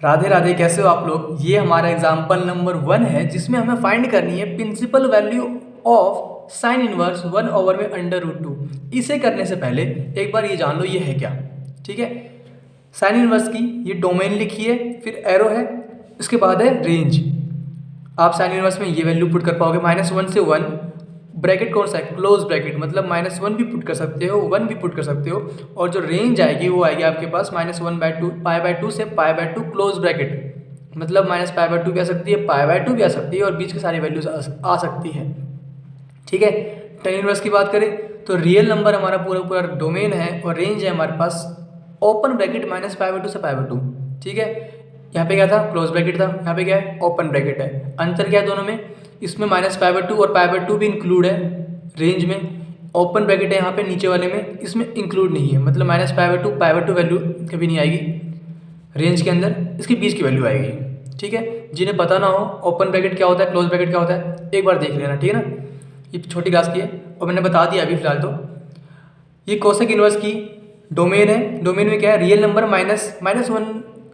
राधे राधे, कैसे हो आप लोग। ये हमारा एग्जाम्पल नंबर 1 है जिसमें हमें फाइंड करनी है principal value of sine inverse 1 में अंडर रूट टू। इसे करने से पहले एक बार ये जान लो ये है क्या। ठीक है, साइन इनवर्स की ये डोमेन लिखी है, फिर एरो है, इसके बाद है रेंज। आप साइन इनवर्स में ये वैल्यू पुट कर पाओगे -1 से 1। ब्रैकेट कौन सा है, क्लोज ब्रैकेट, मतलब -1 भी पुट कर सकते हो, 1 भी पुट कर सकते हो। और जो रेंज आएगी वो आएगी आपके पास -1/2 π/2 से π/2 क्लोज ब्रैकेट, मतलब -π/2 भी आ सकती है, π/2 भी आ सकती है, और बीच की सारी वैल्यूज आ सकती है। ठीक है, टेन इनवर्स की बात करें तो रियल नंबर हमारा पूरा पूरा डोमेन है, और रेंज है हमारे पास ओपन ब्रैकेट -π/2 से π/2। ठीक है, यहाँ पे क्या था, क्लोज ब्रैकेट था, यहाँ पे क्या है, ओपन ब्रैकेट है। अंतर क्या है दोनों में, इसमें -π/2 और π/2 भी इंक्लूड है रेंज में। ओपन ब्रैकेट है यहाँ पे नीचे वाले में, इसमें इंक्लूड नहीं है, मतलब -π/2 π/2 वैल्यू कभी नहीं आएगी रेंज के अंदर, इसके बीच की वैल्यू आएगी। ठीक है, जिन्हें पता ना हो ओपन ब्रैकेट क्या होता है, क्लोज ब्रैकेट क्या होता है, एक बार देख लेना। ठीक है ना, ये छोटी क्लास की है और मैंने बता दिया अभी फिलहाल। तो ये कोसेक इनवर्स की डोमेन है। डोमेन में क्या है, रियल नंबर -1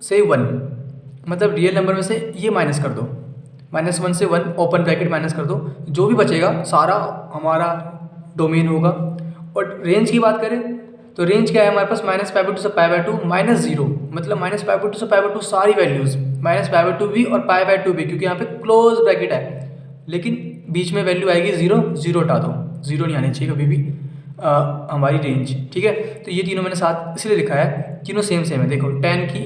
से 1, मतलब रियल नंबर में से ये माइनस कर दो, -1 से 1 ओपन ब्रैकेट माइनस कर दो, जो भी बचेगा सारा हमारा डोमेन होगा। और रेंज की बात करें तो रेंज क्या है हमारे पास, -π/2 से π/2 -0, मतलब -π/2 से π/2 सारी वैल्यूज़, -π/2 भी और π/2 भी, क्योंकि यहाँ पे क्लोज ब्रैकेट है, लेकिन बीच में वैल्यू आएगी 0, 0 हटा दो, 0 नहीं आनी चाहिए कभी भी हमारी रेंज। ठीक है, तो ये तीनों मैंने साथ इसलिए लिखा है, तीनों सेम सेम है। देखो टेन की,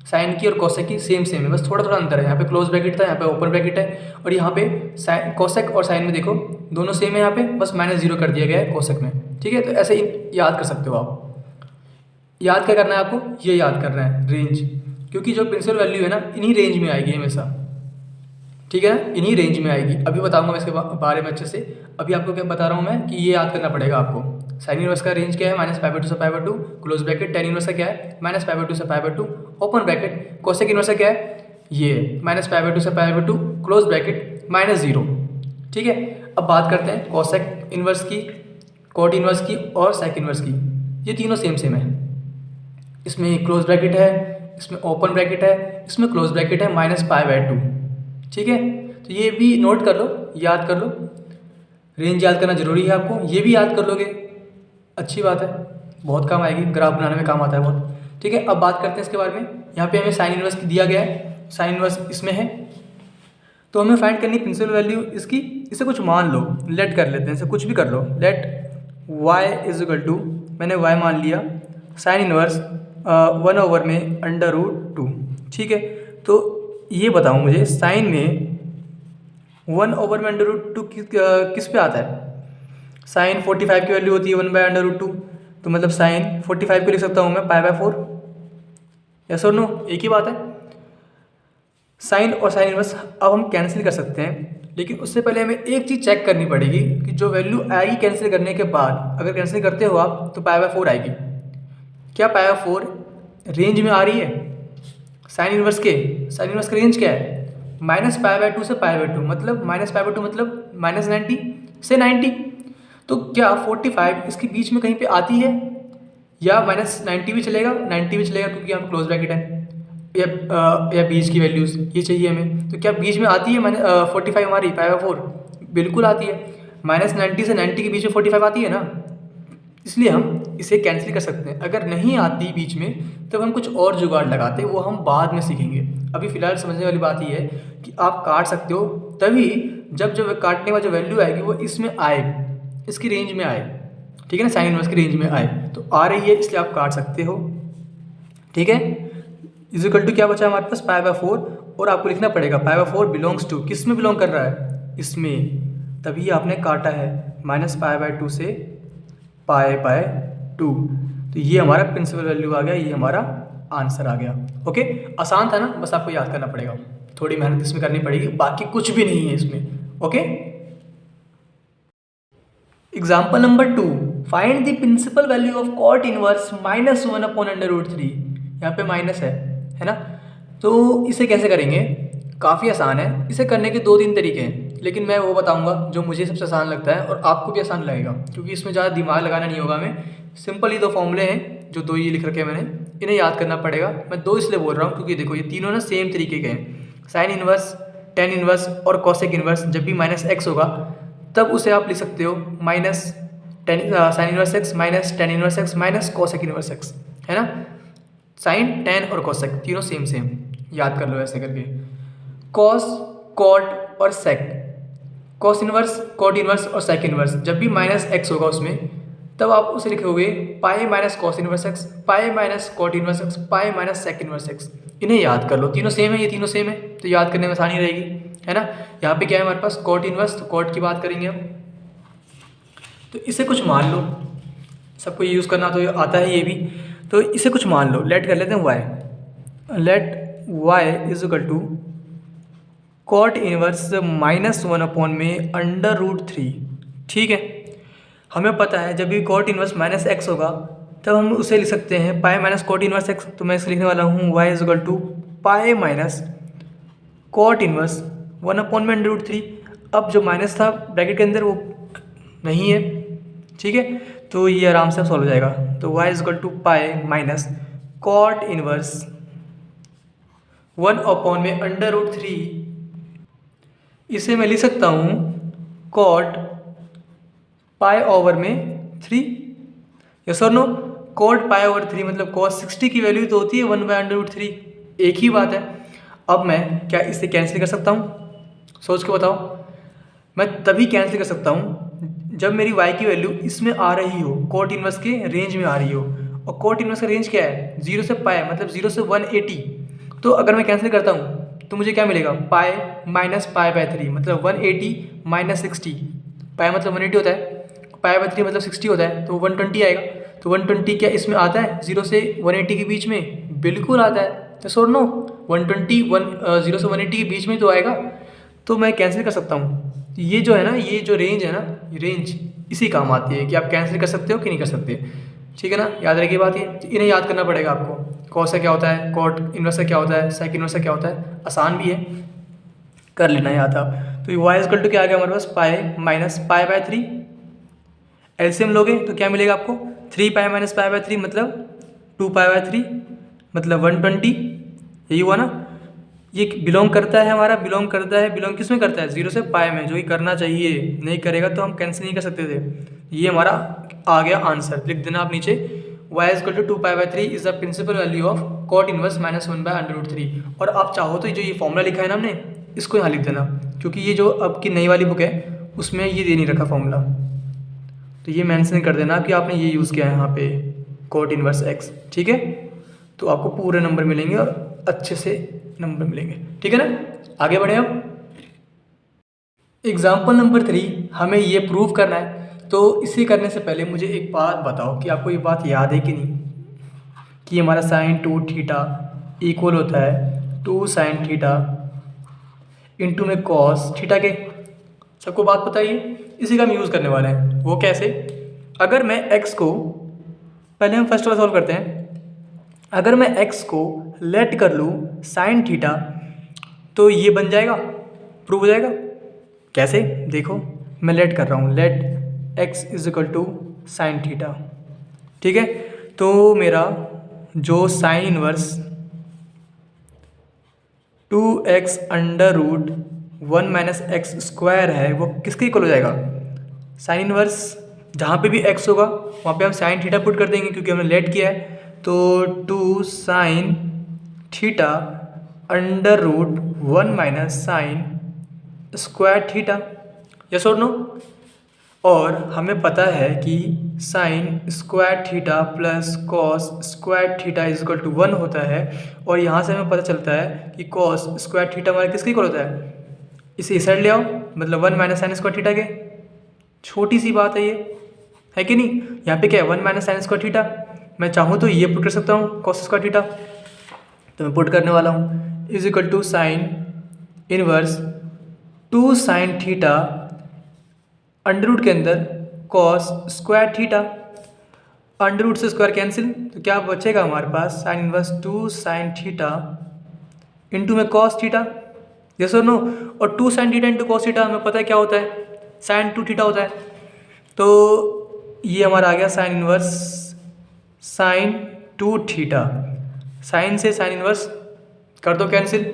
साइन की और कोसेक की सेम सेम है, बस थोड़ा थोड़ा अंतर है। यहाँ पे क्लोज ब्रैकेट था, यहाँ पे ओपन ब्रैकेट है, और यहाँ पे साइन कोसेक और साइन में देखो दोनों सेम है, यहाँ पे बस -0 कर दिया गया है कोसेक में। ठीक है, तो ऐसे याद कर सकते हो आप। याद क्या करना है आपको, ये याद करना है रेंज, क्योंकि जो प्रिंसिपल वैल्यू है ना इन्हीं रेंज में आएगी हमेशा। ठीक है ना, इन्हीं रेंज में आएगी। अभी बताऊंगा मैं इसके बारे में अच्छे से। अभी आपको क्या बता रहा हूँ मैं कि ये याद करना पड़ेगा आपको। साइन इनवर्स का रेंज क्या है, -π/2 से π/2 क्लोज ब्रैकेट। टेन इनवर्स का क्या है, -π/2 से π/2 ओपन ब्रैकेट। कोसेक इनवर्स का क्या है, ये -π/2 से π/2 क्लोज ब्रैकेट -0। ठीक है, अब बात करते हैं कोसेक इनवर्स की, कोट इनवर्स की और सेक इनवर्स की। ये तीनों सेम सेम है, इसमें क्लोज ब्रैकेट है, इसमें ओपन ब्रैकेट है, इसमें क्लोज ब्रैकेट है -π/2। ठीक है, तो ये भी नोट कर लो, याद कर लो। रेंज याद करना जरूरी है आपको, ये भी याद कर लोगे अच्छी बात है, बहुत काम आएगी, ग्राफ बनाने में काम आता है बहुत। ठीक है, अब बात करते हैं इसके बारे में। यहाँ पे हमें साइन इनवर्स दिया गया है, साइन इनवर्स इसमें है, तो हमें फाइंड करनी प्रिंसिपल वैल्यू इसकी। इसे कुछ मान लो, लेट कर लेते हैं, इसे कुछ भी कर लो। लेट y = मैंने y मान लिया, साइन इनवर्स 1 में √2। ठीक है, तो ये बताओ मुझे साइन में 1 में √2 किस पे आता है। साइन 45 की वैल्यू होती है 1/√2, तो मतलब साइन 45 को लिख सकता हूँ मैं π/4। यस और नो, एक ही बात है। साइन और साइन इनवर्स अब हम कैंसिल कर सकते हैं, लेकिन उससे पहले हमें एक चीज़ चेक करनी पड़ेगी कि जो वैल्यू आएगी कैंसिल करने के बाद, अगर कैंसिल करते हो आप तो π/4 आएगी। क्या π/4 रेंज में आ रही है साइन इनवर्स के? साइन इनवर्स का रेंज क्या है, -π/2 से π/2, मतलब -π/2 मतलब -90 से 90। तो क्या 45 इसके बीच में कहीं पे आती है, या -90 भी चलेगा, 90 भी चलेगा, क्योंकि यहाँ पे क्लोज ब्रैकेट है, या बीच की वैल्यूज़ ये चाहिए हमें। तो क्या बीच में आती है 45 हमारी π/4? बिल्कुल आती है, -90 से 90 के बीच में 45 आती है ना, इसलिए हम इसे कैंसिल कर सकते हैं। अगर नहीं आती बीच में तब हम कुछ और जुगाड़ लगाते हैं, वो हम बाद में सीखेंगे। अभी फ़िलहाल समझने वाली बात ये है कि आप काट सकते हो तभी जब जो काटने वाली जो वैल्यू आएगी वो इसमें आए, इसकी रेंज में आए। ठीक है ना, साइन इनवर्स की रेंज में आए, तो आ रही है इसलिए आप काट सकते हो। ठीक है, = क्या बचा हमारे पास, π/4, और आपको लिखना पड़ेगा π/4 बिलोंग्स टू, किस में बिलोंग कर रहा है, इसमें, तभी आपने काटा है -π/2 से π/2। तो ये हमारा प्रिंसिपल वैल्यू आ गया, ये हमारा आंसर आ गया। ओके, आसान था ना, बस आपको याद करना पड़ेगा, थोड़ी मेहनत इसमें करनी पड़ेगी, बाकी कुछ भी नहीं है इसमें। Okay, example number 2, find the principal value of cot inverse -1/√3। यहाँ पे माइनस है ना, तो इसे कैसे करेंगे, काफ़ी आसान है। इसे करने के 2-3 तरीके हैं, लेकिन मैं वो बताऊंगा जो मुझे सबसे आसान लगता है और आपको भी आसान लगेगा, क्योंकि इसमें ज़्यादा दिमाग लगाना नहीं होगा हमें। सिंपल ही 2 फॉर्मूले हैं, जो दो ये लिख रखे हैं मैंने, इन्हें याद करना पड़ेगा। मैं दो इसलिए बोल रहा हूँ क्योंकि देखो ये तीनों ना सेम तरीके के हैं। साइन इनवर्स, टेन इनवर्स और कॉसेक इनवर्स जब भी माइनस एक्स होगा तब उसे आप लिख सकते हो minus ten sine inverse x minus tan inverse x minus cosec inverse x, है ना। साइन, टेन और कॉसेक तीनों सेम सेम, याद कर लो ऐसे करके। कॉस, कॉट और सेक, कॉस इनवर्स, कॉट इनवर्स और सेक इनवर्स जब भी माइनस एक्स होगा उसमें तब आप उसे लिखोगे pi minus cos inverse x, pi minus cot inverse x, pi minus sec inverse x. इन्हें याद कर लो, तीनों सेम है, ये तीनों सेम है तो याद करने में आसानी रहेगी, है ना। यहाँ पे क्या है हमारे पास कॉट इनवर्स, तो कॉट की बात करेंगे हम। तो इसे कुछ मान लो, सबको यूज़ करना तो आता है ये भी, तो इसे कुछ मान लो, लेट कर लेते हैं y, let y is equal to cot inverse minus one upon में अंडर रूट थ्री। ठीक है, हमें पता है जब भी कॉट इनवर्स माइनस एक्स होगा तब हम उसे लिख सकते हैं pi minus cot inverse x. तो मैं इसे लिखने वाला हूँ y is equal to pi minus cot inverse one upon में अंडर रूट थ्री। अब जो माइनस था ब्रैकेट के अंदर वो नहीं है, ठीक है, तो ये आराम से सॉल्व हो जाएगा। तो y is equal to pi minus cot inverse one upon में अंडर रूट थ्री, इसे मैं लिख सकता हूँ कॉट पाई ओवर में थ्री, यस और no. Cot pi over three मतलब कॉस 60 की वैल्यू तो होती है one by under root three, एक ही बात है। अब मैं क्या इसे कैंसिल कर सकता हूँ, सोच के बताओ। मैं तभी कैंसिल कर सकता हूँ जब मेरी y की वैल्यू इसमें आ रही हो, कॉट इनवर्स के रेंज में आ रही हो, और कॉट इनवर्स का रेंज क्या है, 0 से पाई मतलब 0 से 180। तो अगर मैं कैंसिल करता हूँ तो मुझे क्या मिलेगा, पाई माइनस पाई बाय थ्री मतलब 180 माइनस 60। पाई मतलब 180 होता है, पाई बाय थ्री मतलब 60 होता है, तो 120 आएगा। तो 120 क्या इसमें आता है 0 से 180 के बीच में, बिल्कुल आता है। तो सो नो 120 0 से 180 के बीच में तो आएगा, तो मैं कैंसिल कर सकता हूँ। ये जो है ना, ये जो रेंज है ना, ये रेंज इसी काम आती है कि आप कैंसिल कर सकते हो कि नहीं कर सकते, ठीक है ना। याद रखिए बात ये, तो इन्हें याद करना पड़ेगा आपको। कॉस का क्या होता है, कॉट इनवर्स का क्या होता है, सेक इनवर्स का क्या होता है, आसान भी है, कर लेना याद आप। तो वाई इज इक्वल टू क्या आ गया हमारे पास, pi minus pi by three. LCM लोगे तो क्या मिलेगा आपको, 3 pi minus pi by three मतलब 2 पाई बाय थ्री मतलब 120, यही हुआ ना। ये बिलोंग करता है हमारा, बिलोंग करता है, बिलोंग किस में करता है, 0 से पाई में, जो ही करना चाहिए, नहीं करेगा तो हम कैंसिल नहीं कर सकते थे। ये हमारा आ गया आंसर, लिख देना आप नीचे, y is equal to 2 pi by three is the principal value of cot inverse minus one by under root three. और आप चाहो तो जो ये फॉर्मूला लिखा है ना हमने, इसको यहाँ लिख देना, क्योंकि ये जो अब की नई वाली बुक है उसमें ये दे नहीं रखा फॉर्मूला, तो ये मेंशन कर देना कि आपने ये यूज़ किया है यहाँ पे कॉट इनवर्स एक्स, ठीक है। तो आपको पूरे नंबर मिलेंगे और अच्छे से नंबर मिलेंगे, ठीक है ना। आगे बढ़े अब, एग्जाम्पल नंबर 3 हमें ये प्रूव करना है। तो इसे करने से पहले मुझे एक बात बताओ कि आपको ये बात याद है कि नहीं, कि हमारा साइन 2 थीटा इक्वल होता है 2 साइन थीटा इंटू में कॉस थीटा के। सबको बात पता ही है, इसी का हम यूज़ करने वाले हैं। वो कैसे, अगर मैं x को, पहले हम फर्स्ट वाला सॉल्व करते हैं। अगर मैं x को लेट कर लूँ साइन थीटा तो ये बन जाएगा, प्रूव हो जाएगा। कैसे, देखो मैं लेट कर रहा हूँ, let x is equal to sine theta, ठीक है। तो मेरा जो sine inverse 2x under root 1 minus x square है वो किसके इक्वल हो जाएगा, साइन इनवर्स, जहाँ पे भी x होगा वहाँ पे हम साइन थीटा पुट कर देंगे क्योंकि हमने लेट किया है। तो 2 sine theta under root 1 minus sine square theta, yes और नो। और हमें पता है कि sine square theta plus cos square theta is equal to 1 होता है, और यहाँ से हमें पता चलता है कि कॉस स्क्वायर थीटा हमारा किसके इक्वल होता है, इसे इस साइड ले आओ, मतलब 1 माइनस साइन स्क्वायर थीटा के। छोटी सी बात है ये, है कि नहीं। यहाँ पे क्या है 1 माइनस साइन स्क्वायर थीटा, मैं चाहूँ तो ये पुट कर सकता हूँ कॉस स्क्वायर थीटा, तो मैं पुट करने वाला हूँ is equal to sine inverse 2 sine theta under root के अंदर cos square theta, under root से स्क्वायर कैंसिल, तो क्या बचेगा हमारे पास sine inverse 2 sine theta into में कॉस थीटा, यस और नो। और 2 sine theta into cos theta हमें पता है क्या होता है, साइन 2 थीटा होता है। तो ये हमारा आ गया sine inverse sine 2 theta, sine से साइन इनवर्स कर दो कैंसिल,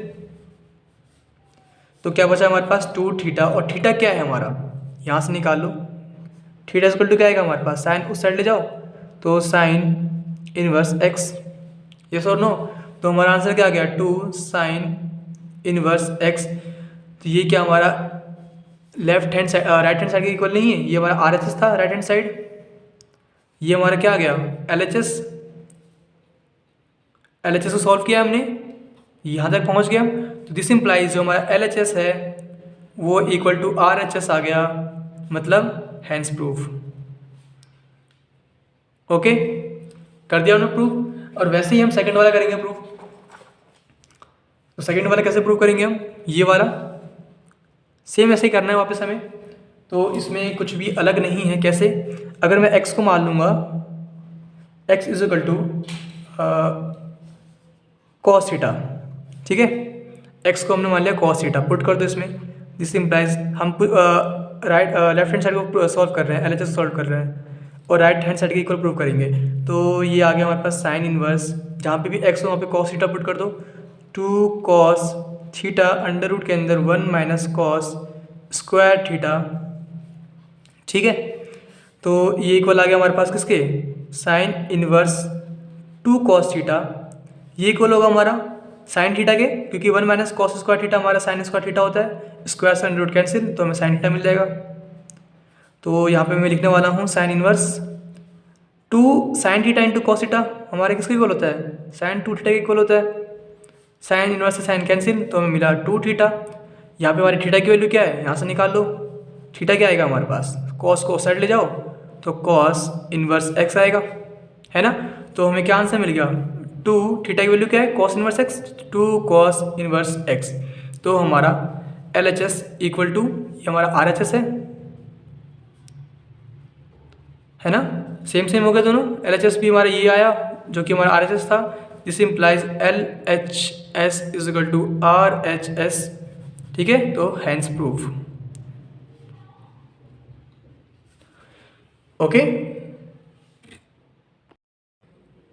तो क्या बचा हमारे पास 2 थीटा, और थीटा क्या है हमारा, यहाँ से निकाल लो। थीटा इक्वल टू क्या आएगा हमारे पास, साइन उस साइड ले जाओ तो साइन इनवर्स एक्स, यस और नो। तो हमारा आंसर क्या आ गया, 2 साइन इनवर्स एक्स। तो ये क्या हमारा left hand side right hand side के इक्वल नहीं है, ये हमारा आर एच एस था राइट हैंड साइड, ये हमारा क्या आ गया L H S. L H S को सॉल्व किया हमने, यहाँ तक पहुँच गया, तो दिस इम्प्लाइज जो हमारा एल एच एस है वो equal to R H S आ गया, मतलब हैंस प्रूफ। ओके, कर दिया उन्होंने प्रूफ। और वैसे ही हम सेकंड वाला करेंगे प्रूफ। तो सेकंड वाला कैसे प्रूव करेंगे हम, ये वाला सेम ऐसे ही करना है वापस हमें। तो इसमें कुछ भी अलग नहीं है। कैसे, अगर मैं x को मान लूँगा x is equal to cos theta, ठीक है, x को हमने मान लिया कॉस थीटा, पुट कर दो इसमें। दिस इम्प्लाइज हम राइट लेफ्ट हैंड साइड को सॉल्व कर रहे हैं, LHS सॉल्व कर रहे हैं, और राइट हैंड साइड के इक्वल प्रूव करेंगे। तो ये आ गया हमारे पास साइन इनवर्स, जहाँ पे भी x हो वहाँ पे कॉस थीटा पुट कर दो, 2 कॉस थीटा अंडर रूट के अंदर 1 माइनस कॉस स्क्वायर थीटा, ठीक है। तो ये इक्वल आ गया हमारे पास किसके, साइन इनवर्स 2 कॉस थीटा, ये इक्वल होगा हमारा साइन थीटा के, क्योंकि 1 माइनस कॉस स्क्वायर थीटा हमारा साइन स्क्वायर थीटा होता है, स्क्वायर से अंडर रूट कैंसिल, तो हमें साइन थीटा मिल जाएगा। तो यहाँ पे मैं लिखने वाला हूँ sign inverse 2 sine theta into cos theta, हमारे किसके इक्वल होता है, साइन 2 थीटा के इक्वल होता है। साइन इनवर्स से साइन कैंसिल, तो हमें मिला 2 थीटा। यहाँ पे हमारी थीटा की वैल्यू क्या है, यहाँ से निकाल लो। थीटा क्या आएगा हमारे पास, कॉस को साइड ले जाओ तो कॉस इनवर्स एक्स आएगा, है ना। तो हमें क्या आंसर मिल गया, 2 थीटा की वैल्यू क्या है, cos inverse x, 2 cos inverse x. तो हमारा L H S equal to, ये हमारा आर एच एस है ना, सेम हो गया दोनों। एल एच एस भी हमारा ये आया जो कि हमारा आर एच एस था। This implies L H S is equal to R H S, ठीक है। तो hence proof, okay.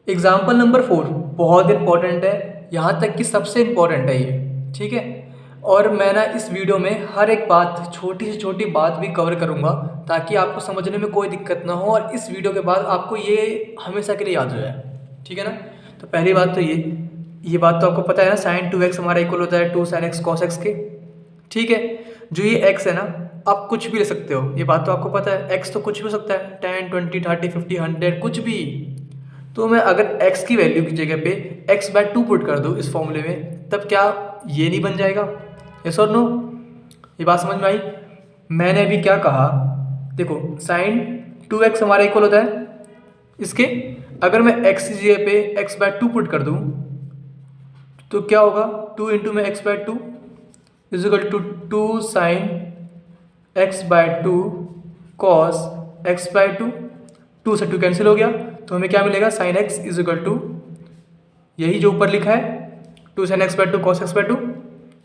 Example number 4 बहुत इंपॉर्टेंट है, यहाँ तक कि सबसे इंपॉर्टेंट है ये, ठीक है। और मैं ना इस वीडियो में हर एक बात, छोटी से छोटी बात भी कवर करूँगा, ताकि आपको समझने में कोई दिक्कत ना हो, और इस वीडियो के बाद आपको ये हमेशा के लिए याद हो जाए, ठीक है ना। तो पहली बात तो ये बात तो आपको पता है ना, साइन 2x हमारा इक्वल होता है 2 साइन एक्स कॉस एक्स के, ठीक है। जो ये x है ना, आप कुछ भी ले सकते हो, ये बात तो आपको पता है। x तो कुछ भी हो सकता है, 10 20 30 50 100 कुछ भी। तो मैं अगर x की वैल्यू की जगह पे x/2 पुट कर दूँ इस फॉर्मूले में, तब क्या ये नहीं बन जाएगा, यस और नो। ये बात समझ में आई। मैंने अभी क्या कहा, देखो साइन 2x हमारा इक्वल होता है इसके, अगर मैं x की जगह पे x/2 पुट कर दूँ तो क्या होगा, 2 इंटू में x/2 is equal to 2 sine x/2 cos x/2, 2 से 2 कैंसिल हो गया, तो हमें क्या मिलेगा, sine x is equal to यही जो ऊपर लिखा है 2 साइन x/2 कॉस x/2,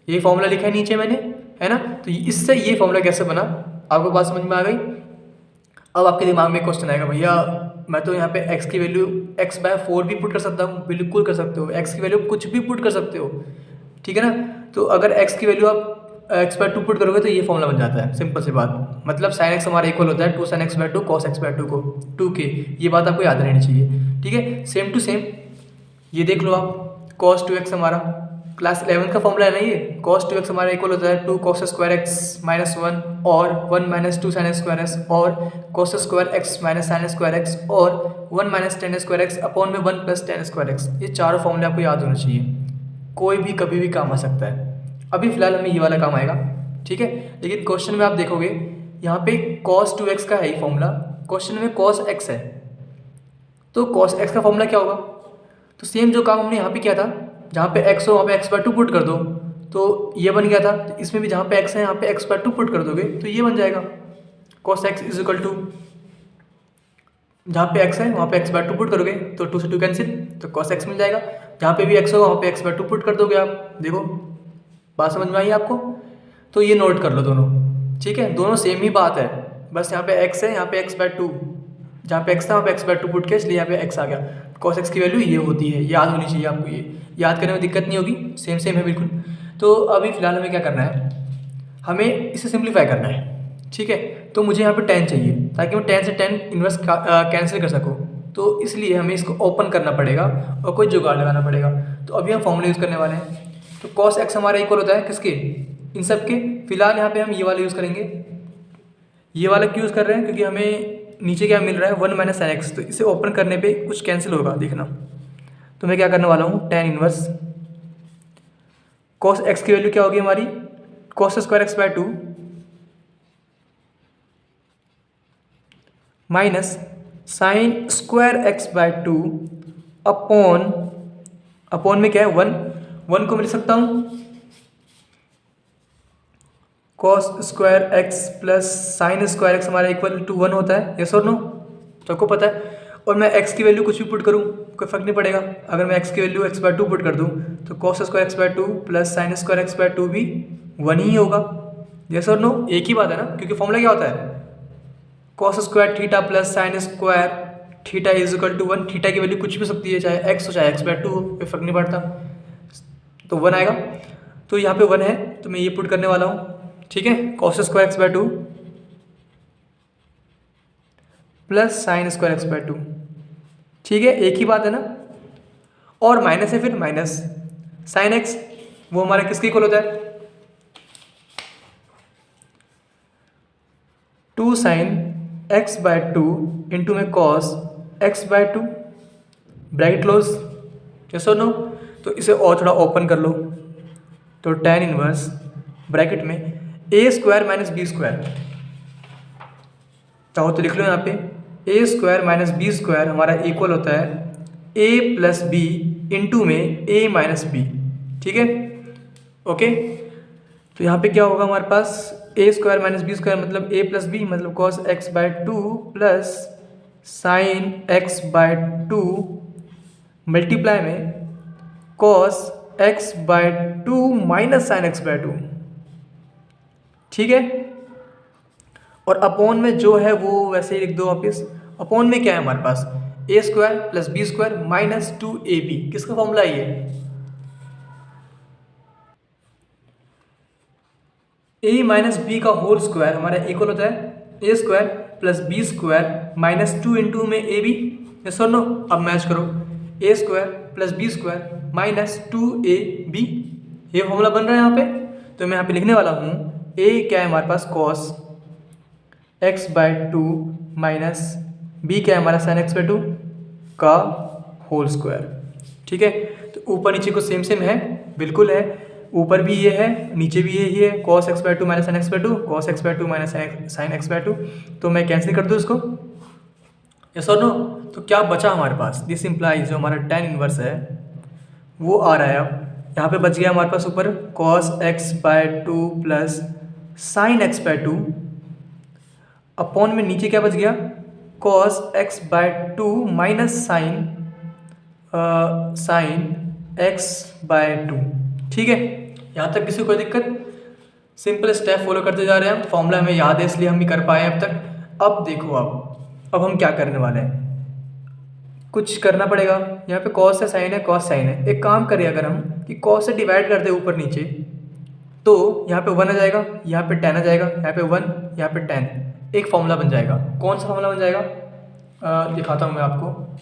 यही फॉर्मूला लिखा है नीचे मैंने, है ना। तो इससे ये फॉर्मूला कैसे बना, आपको बात समझ में आ गई। अब आपके दिमाग में क्वेश्चन आएगा, भैया मैं तो यहाँ पे x की वैल्यू x/4 भी पुट कर सकता हूँ, बिल्कुल कर सकते हो, x की वैल्यू कुछ भी पुट कर सकते हो, ठीक है ना। तो अगर x की वैल्यू आप x/2 पुट करोगे तो ये फॉर्मूला बन जाता है, सिंपल सी बात। मतलब साइन x हमारा इक्वल होता है 2 साइन x/2 कॉस x/2 को 2 के, ये बात आपको याद रहनी चाहिए, ठीक है। सेम टू सेम ये देख लो आप, cos 2x हमारा क्लास 11 का फॉर्मूला है ना ये, cos 2x हमारा इक्वल होता है 2 cos स्क्वायर x माइनस 1 और 1 माइनस 2 साइन स्क्वायर x और cos square x minus sine square x और 1 minus ten square x upon में 1 प्लस टेन स्क्वायर x। ये चारों फॉर्मूले आपको याद होना चाहिए, कोई भी कभी भी काम आ सकता है। अभी फिलहाल हमें ये वाला काम आएगा, ठीक है। लेकिन क्वेश्चन में आप देखोगे यहाँ पे cos 2x का है ही फॉर्मूला, क्वेश्चन में cos x है, तो cos x का फॉर्मूला क्या होगा। तो सेम जो काम हमने यहाँ पे किया था, जहाँ पे x हो वहाँ पे x/2 पुट कर दो, तो ये बन गया था। तो इसमें भी जहाँ पे x है यहाँ पे x/2 पुट कर दोगे तो ये बन जाएगा, cos x is equal to, जहाँ पे x है वहाँ पे x/2 पुट करोगे तो 2 से 2 कैंसिल, तो cos x मिल जाएगा। जहाँ पे भी x हो वहाँ पे x/2 पुट कर दोगे आप, देखो बात समझ में आई आपको। तो ये नोट कर लो दोनों, ठीक है, दोनों सेम ही बात है, बस यहाँ पे x है यहाँ पे x/2, जहाँ पे एक्स था वहाँ पे एक्स बाय टू पुट किया, इसलिए यहाँ पे एक्स आ गया। कॉस एक्स की वैल्यू ये होती है, याद होनी चाहिए आपको, ये याद करने में दिक्कत नहीं होगी, सेम सेम है बिल्कुल। तो अभी फ़िलहाल हमें क्या करना है, हमें इसे सिंप्लीफाई करना है, ठीक है। तो मुझे यहाँ पे टेन चाहिए ताकि मैं टेन से टेन इन्वर्स कैंसिल कर सकूँ, तो इसलिए हमें इसको ओपन करना पड़ेगा और कोई जुगाड़ लगाना पड़ेगा। तो अभी हम फॉर्मूला यूज़ करने वाले हैं। तो कॉस एक्स हमारा इक्वल होता है किसके, इन सब के। फिलहाल यहाँ पे हम ये वाला यूज़ करेंगे। ये वाला क्यों यूज़ कर रहे हैं, क्योंकि हमें नीचे क्या मिल रहा है, वन माइनस साइन एक्स, तो इसे ओपन करने पे कुछ कैंसिल होगा, देखना। तो मैं क्या करने वाला हूँ, टेन इनवर्स कॉस एक्स की वैल्यू क्या होगी हमारी, cos square x by two minus sine square x by two upon में क्या है, वन को मिल सकता हूँ cos square x plus sine square x हमारा इक्वल टू वन होता है, यस और नो, सबको पता है। और मैं एक्स की वैल्यू कुछ भी पुट करूँ कोई फर्क नहीं पड़ेगा। अगर मैं एक्स की value x by to put कर दूँ तो cos square x by two plus sine square x by to भी वन ही होगा, यस और नो, एक ही बात है ना। क्योंकि फॉर्मूला क्या होता है, cos square theta plus sine square theta is equal to one. Theta की वैल्यू कुछ भी हो सकती है, चाहे एक्स हो चाहे एक्स बाय टू हो, कोई फर्क नहीं पड़ता, तो वन आएगा। तो यहाँ पे वन है तो मैं ये पुट करने वाला हूँ, ठीक है। Cos square x by two plus sine square x by two, ठीक है, एक ही बात है ना। और माइनस है, फिर माइनस साइन एक्स, वो हमारा किसके इक्वल होता है, two sine x by two into में cos x by two, bracket close, yes और नो। तो इसे और थोड़ा ओपन कर लो, तो टेन इनवर्स ब्रैकेट में ए स्क्वायर माइनस बी स्क्वायर, चाहो तो लिख लो यहाँ पे, ए स्क्वायर माइनस बी स्क्वायर हमारा इक्वल होता है ए प्लस बी इंटू में ए माइनस बी, ठीक है, ओके। तो यहाँ पे क्या होगा हमारे पास, A square minus B square मतलब ए प्लस बी, मतलब cos x by two plus sine x by two multiply में cos x by two minus sine x by two, ठीक है। और अपॉन में जो है वो वैसे ही लिख दो वापिस। अपॉन में क्या है हमारे पास, A square plus B square minus two A B, किसका फॉर्मूला है ये, ए माइनस बी का होल स्क्वायर हमारा इक्वल होता है ए square plus B square minus two into में ए बी, यस और नो। अब मैच करो, A square plus B square minus two A B, ये फॉर्मूला बन रहा है यहाँ पे। तो मैं यहाँ पे लिखने वाला हूँ, ए क्या है हमारे पास, cos x by two minus B क्या है हमारा, साइन एक्स बाय टू का होल स्क्वायर, ठीक है। तो ऊपर नीचे को सेम सेम है, बिल्कुल है, ऊपर भी ये है नीचे भी यही है, cos x by two minus sine x by to, cos x by two minus sine x by to. तो मैं कैंसिल कर दूँ इसको, यस और नो। तो क्या बचा हमारे पास, दिस इम्प्लाइज जो हमारा टेन इनवर्स है वो आ रहा है। अब यहाँ पे बच गया हमारे पास ऊपर cos x by two plus sine x by two, upon में नीचे क्या बच गया, cos x by two minus sine x by two, ठीक है। यहाँ तक किसी को कोई दिक्कत, सिंपल स्टेप फॉलो करते जा रहे हैं हम, फॉर्मूला हमें याद है इसलिए हम भी कर पाए अब तक। अब देखो, अब हम क्या करने वाले हैं, कुछ करना पड़ेगा। यहाँ पे कॉस है, साइन है, कॉस साइन है, एक काम करें अगर हम कि कॉस से डिवाइड करते हैं ऊपर नीचे, तो यहाँ पे वन आ जाएगा, यहाँ पे टेन आ जाएगा, यहाँ पे वन, यहाँ पे टेन, एक फॉर्मूला बन जाएगा। कौन सा फॉर्मूला बन जाएगा, दिखाता हूँ मैं आपको,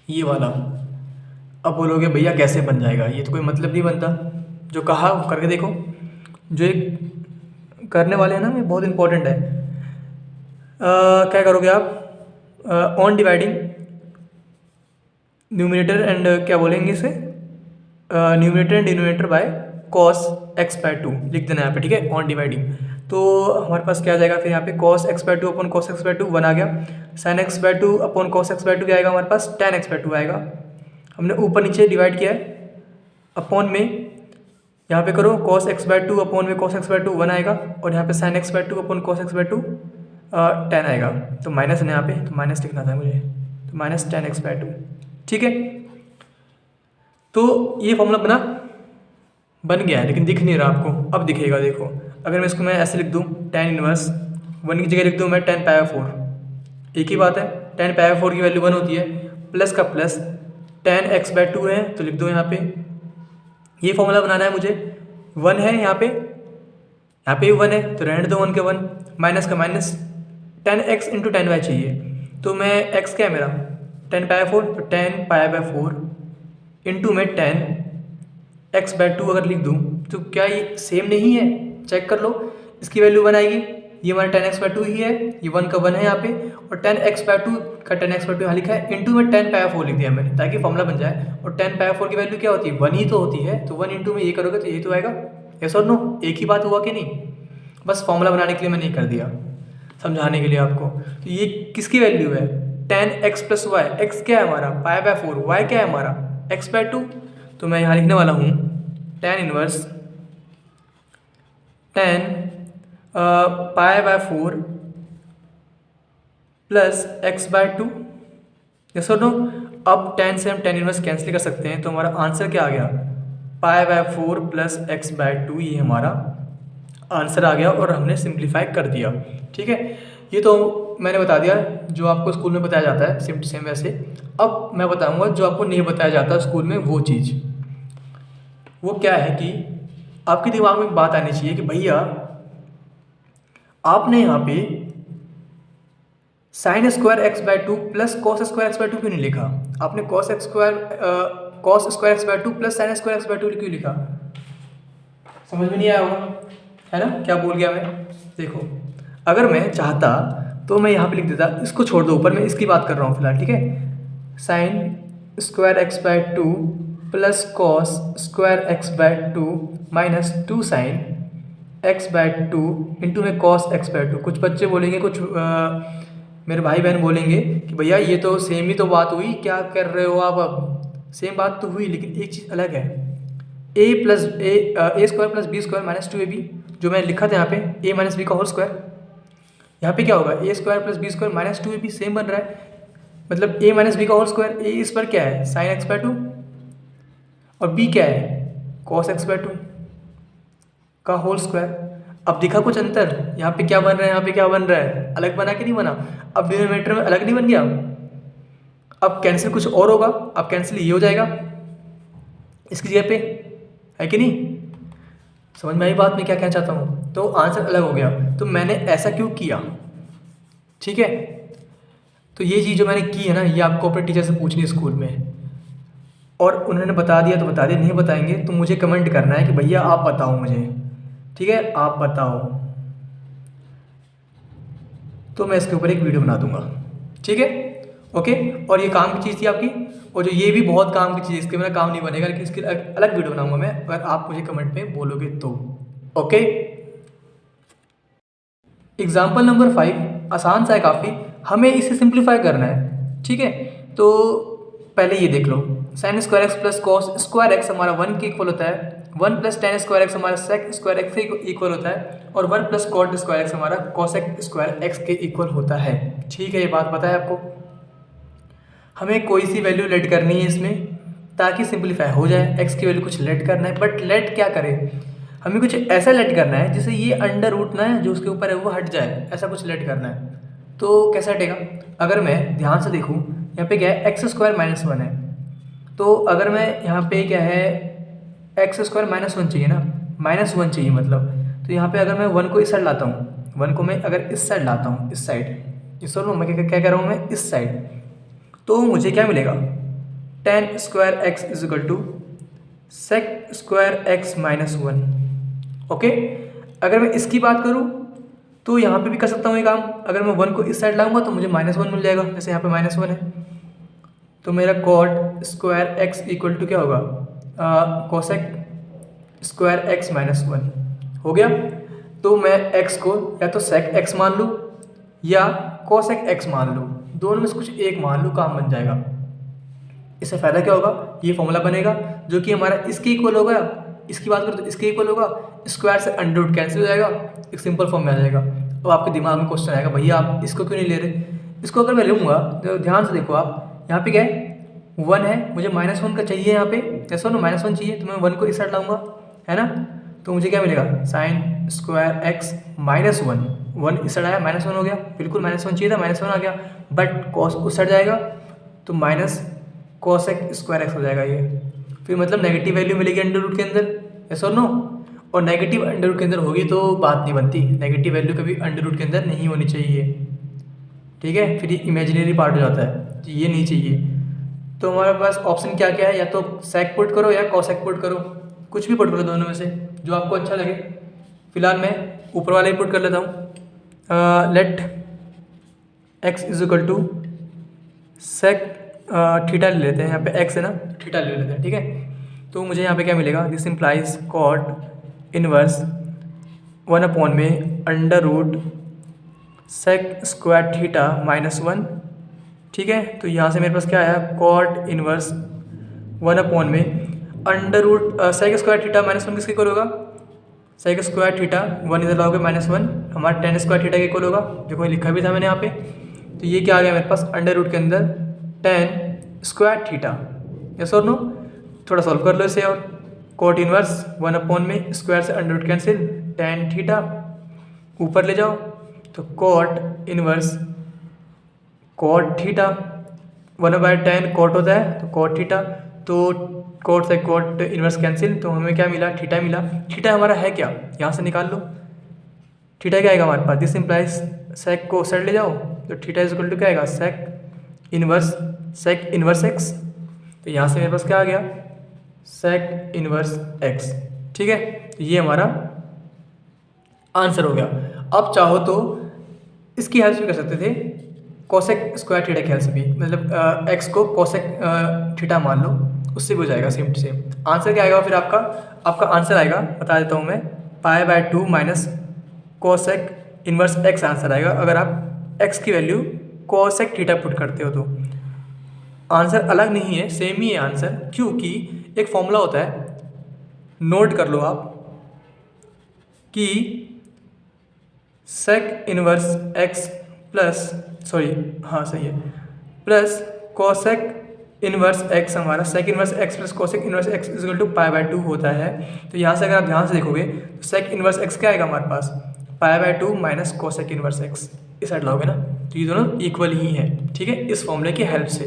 ये वाला। अब बोलोगे भैया कैसे बन जाएगा, ये तो कोई मतलब नहीं बनता, जो कहा वो करके देखो। जो एक करने वाले हैं ना, ये बहुत इंपॉर्टेंट है। क्या करोगे आप, ऑन डिवाइडिंग न्यूमिनेटर एंड क्या बोलेंगे इसे, numerator and denominator by cos x by to लिख देना यहाँ पे, ठीक है, ऑन डिवाइडिंग। तो हमारे पास क्या आ जाएगा फिर यहाँ पे, cos x by two upon cos x by two one आ गया, sine x by two upon cos x by two क्या आएगा हमारे पास, टेन एक्स बाय टू आएगा। हमने ऊपर नीचे डिवाइड किया है, अपॉन में यहाँ पे करो cos x by two upon में cos x by two one आएगा, और यहाँ पे sine x by two upon cos x by two tan आएगा। तो माइनस है यहाँ पे, तो माइनस लिखना था मुझे, तो minus tan x by two, ठीक है। तो ये फॉर्मूला बन गया है, लेकिन दिख नहीं रहा आपको, अब दिखेगा। देखो अगर मैं इसको मैं ऐसे लिख दूँ, टेन इनवर्स वन की जगह लिख दूँ मैं टेन पावर फोर, एक ही बात है, टेन पाई बाई 4 की वैल्यू 1 होती है, प्लस का प्लस टेन एक्स बाई 2 है तो लिख दो यहाँ पे, ये फॉर्मूला बनाना है मुझे, 1 है यहाँ पे भी 1 है तो रहने दो 1 के 1, माइनस का minus, tan x into tan y चाहिए, तो मैं एक्स क्या है मेरा 10 पाई बाई 4, तो 10 पाई बाई 4 इंटू में 10 एक्स बाई 2 अगर लिख दूँ तो क्या ये सेम नहीं है, चेक कर लो, इसकी वैल्यू 1 आएगी, ये हमारा 10x बाई 2 ही है, ये 1 का 1 है यहाँ पे, और 10x बाई 2 का 10x बाई 2 यहाँ लिखा है, इंटू में 10 पाई बाई 4 लिख दिया मैंने ताकि फॉर्मूला बन जाए, और 10 पाई बाई 4 की वैल्यू क्या होती है 1 ही तो होती है, तो 1 इंटू में ये करोगे तो यही तो आएगा, यस और नो, एक ही बात हुआ कि नहीं, बस फॉर्मूला बनाने के लिए मैंने कर दिया, समझाने के लिए आपको। तो ये किसकी वैल्यू है 10x प्लस वाई, एक्स क्या है हमारा पाई बाई 4, वाई क्या है हमारा x बाई 2, तो मैं यहाँ लिखने वाला हूँ tan inverse 10 pi by 4 plus x by 2, yes और नो। अब 10 से हम tan इनवर्स कैंसिल कर सकते हैं, तो हमारा आंसर क्या आ गया pi by 4 plus x by 2, ये हमारा आंसर आ गया और हमने सिंप्लीफाई कर दिया, ठीक है। ये तो मैंने बता दिया जो आपको स्कूल में बताया जाता है सेम टू सेम वैसे। अब मैं बताऊंगा जो आपको नहीं बताया जाता स्कूल में, वो चीज़ वो क्या है कि आपके दिमाग में एक बात आनी चाहिए कि भैया आपने यहाँ पे sign square x by 2 plus cos square x by 2 क्यों नहीं लिखा, आपने cos square x by 2 plus sine square x by 2 क्यों लिखा, समझ में नहीं आया होगा, है ना, क्या बोल गया मैं। देखो अगर मैं चाहता तो मैं यहाँ पे लिख देता, इसको छोड़ दो ऊपर, मैं इसकी बात कर रहा हूँ फिलहाल, ठीक है। Sign square x by 2 plus cos square x by 2 minus 2 sine x by 2 into में कॉस एक्स बाई 2। कुछ बच्चे बोलेंगे, कुछ मेरे भाई बहन बोलेंगे कि भैया ये तो सेम ही तो बात हुई, क्या कर रहे हो आप, अब सेम बात तो हुई लेकिन एक चीज़ अलग है, ए square plus B square minus 2ab, जो मैंने लिखा था यहाँ पे a माइनस बी का होल स्क्वायर, यहाँ पे क्या होगा a square plus B square minus 2ab, same बन रहा है, मतलब a माइनस बी का होल स्क्वायर, a इस पर क्या है साइन एक्स बाई 2 और b क्या है कॉस एक्स बाई 2 का होल स्क्वायर। अब दिखा कुछ अंतर, यहाँ पे क्या बन रहा है यहाँ पे क्या बन रहा है, अलग बना कि नहीं बना, अब डिनोमिनेटर में अलग नहीं बन गया, अब कैंसिल कुछ और होगा, अब कैंसिल ये हो जाएगा इसकी जगह पे, है कि नहीं, समझ में आई बात मैं क्या कहना चाहता हूँ, तो आंसर अलग हो गया, तो मैंने ऐसा क्यों किया, ठीक है। तो ये चीज़ जो मैंने की है ना, ये आपको अपने टीचर से पूछनी है स्कूल में, और उन्होंने बता दिया तो बता दिया, नहीं बताएंगे तो मुझे कमेंट करना है कि भैया आप बताओ मुझे, ठीक है, आप बताओ, तो मैं इसके ऊपर एक वीडियो बना दूंगा, ठीक है, ओके। और ये काम की चीज़ थी आपकी, और जो ये भी बहुत काम की चीज़ है, इसके मेरा काम नहीं बनेगा लेकिन इसकी अलग वीडियो बनाऊंगा मैं, अगर आप मुझे कमेंट में बोलोगे तो, ओके। एग्जाम्पल नंबर 5 आसान सा है काफ़ी, हमें इसे सिंप्लीफाई करना है, ठीक है। तो पहले ये देख लो, sine square x plus cos square x हमारा 1 के इक्वल होता है, 1 प्लस टेन स्क्वायर एक्स हमारा सेक स्क्वायर एक्स के इक्वल होता है, और 1 प्लस कॉट स्क्वायर एक्स हमारा कॉसेक स्क्वायर एक्स के इक्वल होता है, ठीक है, ये बात पता है आपको। हमें कोई सी वैल्यू लेट करनी है इसमें ताकि सिंप्लीफाई हो जाए, एक्स की वैल्यू कुछ लेट करना है, बट लेट क्या करें, हमें कुछ ऐसा लेट करना है जिससे ये अंडर रूट ना है जो उसके ऊपर है वो हट जाए, ऐसा कुछ लेट करना है। तो कैसे हटेगा, अगर मैं ध्यान से देखूँ यहाँ पे क्या है एक्स स्क्वायर माइनस 1 है, तो अगर मैं यहाँ पे क्या है एक्स स्क्वायर माइनस 1 चाहिए ना, माइनस 1 चाहिए मतलब, तो यहाँ पे अगर मैं 1 को इस साइड लाता हूँ, 1 को मैं अगर इस साइड लाता हूँ, इस साइड, इस और मैं क्या कह रहा हूँ मैं इस साइड, तो मुझे क्या मिलेगा tan square x is equal to sec square x minus 1, okay. अगर मैं इसकी बात करूँ तो यहाँ पे भी कर सकता हूँ ये काम, अगर मैं 1 को इस साइड लाऊंगा तो मुझे -1 मिल जाएगा, जैसे यहाँ पे -1 है, तो मेरा cot square x equal to क्या होगा कोसेक स्क्वायर एक्स माइनस 1 हो गया। तो मैं x को या तो सेक एक्स मान लूँ या कोसेक एक्स मान लूँ, दोनों में से कुछ एक मान लूँ, काम बन जाएगा। इससे फ़ायदा क्या होगा, ये फॉर्मूला बनेगा जो कि हमारा इसके इक्वल होगा, इसकी बात करें तो इसके इक्वल होगा, स्क्वायर से अंडर रूट कैंसिल हो जाएगा, एक सिंपल फॉर्म में आ जाएगा। अब आपके दिमाग में क्वेश्चन आएगा भैया आप इसको क्यों नहीं ले रहे, इसको अगर मैं लूँगा तो ध्यान से देखो आप, यहाँ पे क्या है 1 है, मुझे -1 का चाहिए यहाँ पे, जैसा ना -1 चाहिए, तो मैं 1 को इस साइड लाऊंगा, है ना, तो मुझे क्या मिलेगा साइन स्क्वायर एक्स माइनस 1, 1 इस साइड आया, -1 हो गया, बिल्कुल -1 चाहिए था, -1 आ गया, बट कॉस उस साइड जाएगा तो माइनस cosec स्क्वायर एक्स हो जाएगा ये। फिर मतलब नेगेटिव वैल्यू मिलेगी अंडर रूट के अंदर, यस और नो। और नेगेटिव अंडर रूट के अंदर होगी तो बात नहीं बनती, नेगेटिव वैल्यू कभी अंडर रूट के अंदर नहीं होनी चाहिए, ठीक है। फिर ये इमेजिनरी पार्ट हो जाता है, तो ये नहीं चाहिए। तो हमारे पास ऑप्शन क्या क्या है, या तो सेक पुट करो या कॉसेक पुट करो, कुछ भी पुट करो दोनों में से जो आपको अच्छा लगे। फिलहाल मैं ऊपर वाले पुट कर लेता हूँ। Let x is equal to sec theta ले लेते हैं, यहाँ पे एक्स है ना, थीटा ले लेते हैं, ठीक है। तो मुझे यहाँ पे क्या मिलेगा, दिस इम्प्लाइज कॉट इनवर्स 1 में under root sec square theta -1, ठीक है। तो यहाँ से मेरे पास क्या आया, कॉट इनवर्स 1 में under root sec square theta -1 किसके इक्वल होगा, सेक स्क्वायर थीटा 1 इधर लाओगे -1 हमारा tan स्क्वायर थीटा के इक्वल होगा, देखो लिखा भी था मैंने यहाँ पे। तो ये क्या आ गया मेरे पास, अंडर रूट के अंदर tan स्क्वायर थीटा, यस और नो। थोड़ा सॉल्व कर लो इसे, और कॉट इनवर्स 1 में स्क्वायर से under root cancel, tan theta ऊपर ले जाओ तो cot inverse cot theta 1/tan cot होता है, तो कॉट थीटा, तो कॉट से कॉट इनवर्स कैंसिल, तो हमें क्या मिला, थीटा मिला। थीटा हमारा है क्या, यहाँ से निकाल लो, थीटा क्या आएगा हमारे पास, दिस इम्प्लाइज सेक को साइड ले जाओ तो थीटा इज इक्वल टू क्या आएगा, सेक इनवर्स एक्स। तो यहाँ से मेरे पास क्या आ गया, सेक इनवर्स एक्स, ठीक है। तो ये हमारा आंसर हो गया। अब चाहो तो इसकी हेल्प भी कर सकते थे, कोसेक स्क्वायर थीटा की हेल्प से भी, मतलब एक्स को कोसेक थीटा मान लो, उससे भी हो जाएगा सेम टू सेम। आंसर क्या आएगा फिर आपका आंसर आएगा, बता देता हूँ मैं, π/2 minus cosec inverse x answer आएगा, अगर आप एक्स की वैल्यू कोसेक थीटा पुट करते हो तो। आंसर अलग नहीं है, सेम ही है आंसर, क्योंकि एक फॉर्मूला होता है, नोट कर लो आप, कि sec inverse x plus, sorry हाँ सही है, प्लस कोसेक इनवर्स एक्स, हमारा sec inverse x plus cosec inverse x is equal to π/2 होता है। तो यहाँ से अगर आप ध्यान से देखोगे तो सेक इनवर्स एक्स क्या आएगा हमारे पास, π/2 माइनस कोसेक इनवर्स एक्स, इस साइड लाओगे ना, तो ये दोनों इक्वल ही हैं, ठीक है, इस फॉर्मूले की हेल्प से।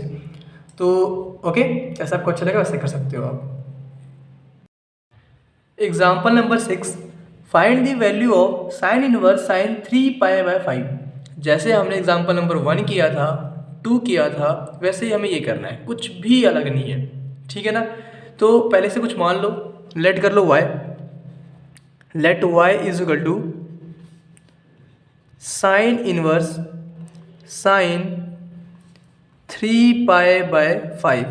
तो ओके, जैसा आपको अच्छा लगा वैसे कर सकते हो आप। Example number 6, find the value of sine inverse sine 3π/5। जैसे हमने एग्जाम्पल नंबर 1 किया था, 2 किया था, वैसे ही हमें ये करना है, कुछ भी अलग नहीं है, ठीक है ना। तो पहले से कुछ मान लो, लेट कर लो y, let y is equal to sine inverse sine 3π/5।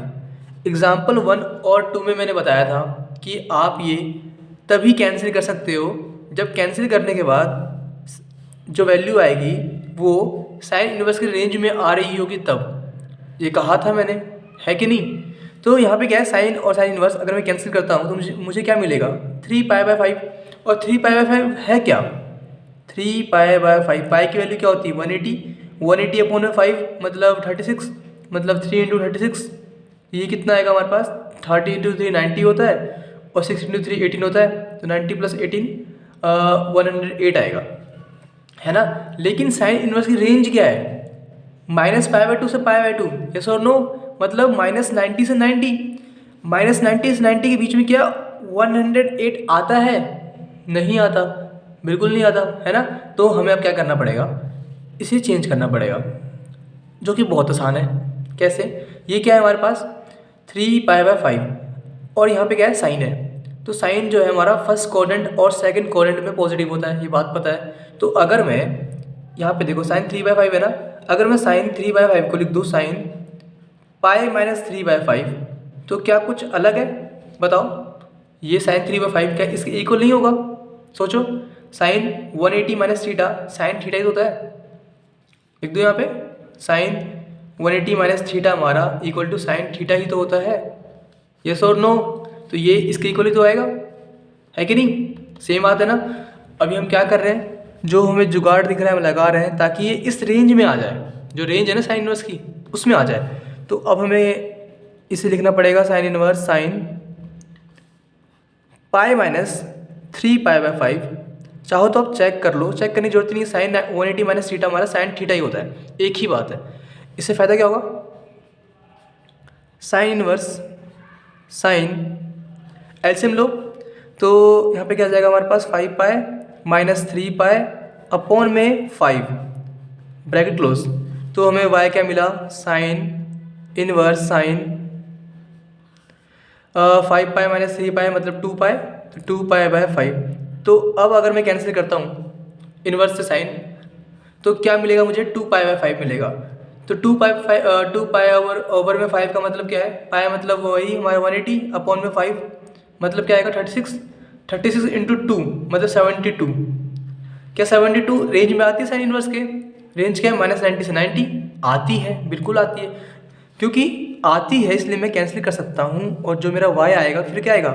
Example 1 और 2 में मैंने बताया था कि आप ये तभी कैंसिल कर सकते हो जब कैंसिल करने के बाद जो वैल्यू आएगी वो साइन इनवर्स की रेंज में आ रही होगी, तब ये कहा था मैंने, है कि नहीं। तो यहाँ पे क्या है, साइन और साइन इनवर्स अगर मैं कैंसिल करता हूँ तो मुझे क्या मिलेगा, 3π/5। और 3π/5 है क्या, 3π/5, पाई की वैल्यू क्या होती है 180, 180/5 मतलब 36, मतलब 3 × 36, ये कितना आएगा हमारे पास, 30 × 3 90 होता है, और 6 × 3 18 होता है, तो 90 + 18 108 आएगा, है ना। लेकिन साइन इनवर्स की रेंज क्या है, -π/2 से π/2, यस और नो, मतलब -90 से 90, -90 से 90 के बीच में क्या 108 आता है, नहीं आता, बिल्कुल नहीं आता, है ना। तो हमें अब क्या करना पड़ेगा, इसे चेंज करना पड़ेगा, जो कि बहुत आसान है। कैसे, ये क्या है हमारे पास 3π/5, और यहाँ पे क्या है साइन है, तो साइन जो है हमारा फर्स्ट क्वाड्रेंट और सेकंड क्वाड्रेंट में पॉजिटिव होता है, ये बात पता है। तो अगर मैं यहाँ पे देखो साइन 3/5 है ना, अगर मैं साइन 3/5 को लिख दूँ साइन π-3/5, तो क्या कुछ अलग है, बताओ, ये साइन 3/5 क्या इसके इक्वल नहीं होगा, सोचो, sine 180 minus theta sine theta ही तो होता है, लिख दो यहाँ पे, साइन 180 माइनस थीटा हमारा इक्वल टू साइन थीटा ही तो होता है, यस और नो। तो ये इसके इक्वल ही तो आएगा, है कि नहीं, सेम बात है ना। अभी हम क्या कर रहे हैं, जो हमें जुगाड़ दिख रहा है हम लगा रहे हैं ताकि ये इस रेंज में आ जाए, जो रेंज है ना साइन इनवर्स की उसमें आ जाए। तो अब हमें इसे लिखना पड़ेगा साइन इनवर्स साइन π - 3π/5 चाहो तो आप चेक कर लो, चेक करने की जरूरत नहीं, साइन 180 माइनस थीटा हमारा साइन थीटा ही होता है, एक ही बात है। इससे फ़ायदा क्या होगा, साइन इनवर्स साइन एलसीएम लो तो यहाँ पे क्या आ जाएगा हमारे पास 5 पाई माइनस 3 पाई अपॉन में 5 ब्रैकेट क्लोज। तो हमें y क्या मिला, sign inverse sign 5 pi minus 3 पाई मतलब 2 पाई, तो 2 पाई बाय 5। तो अब अगर मैं कैंसिल करता हूँ इनवर्स से साइन तो क्या मिलेगा मुझे, 2 पाई बाय 5 मिलेगा। तो 2 पाई ओवर में 5 का मतलब क्या है, पाई मतलब वही हमारा 180 अपॉन में 5 मतलब क्या आएगा 36 इंटू 2 मतलब 72। क्या 72 रेंज में आती है साइन इनवर्स के, रेंज क्या है -90 से 90 आती है, बिल्कुल आती है। क्योंकि आती है इसलिए मैं कैंसिल कर सकता हूँ, और जो मेरा y आएगा फिर क्या आएगा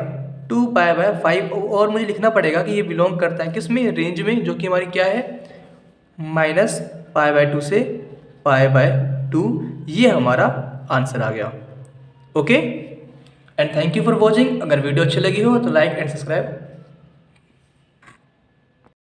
2 पाई बाय 5, और मुझे लिखना पड़ेगा कि ये बिलोंग करता है किस में, रेंज में, जो कि हमारी क्या है -π/2 से π/2। ये हमारा आंसर आ गया। Okay and thank you for watching. अगर वीडियो अच्छी लगी हो तो लाइक एंड सब्सक्राइब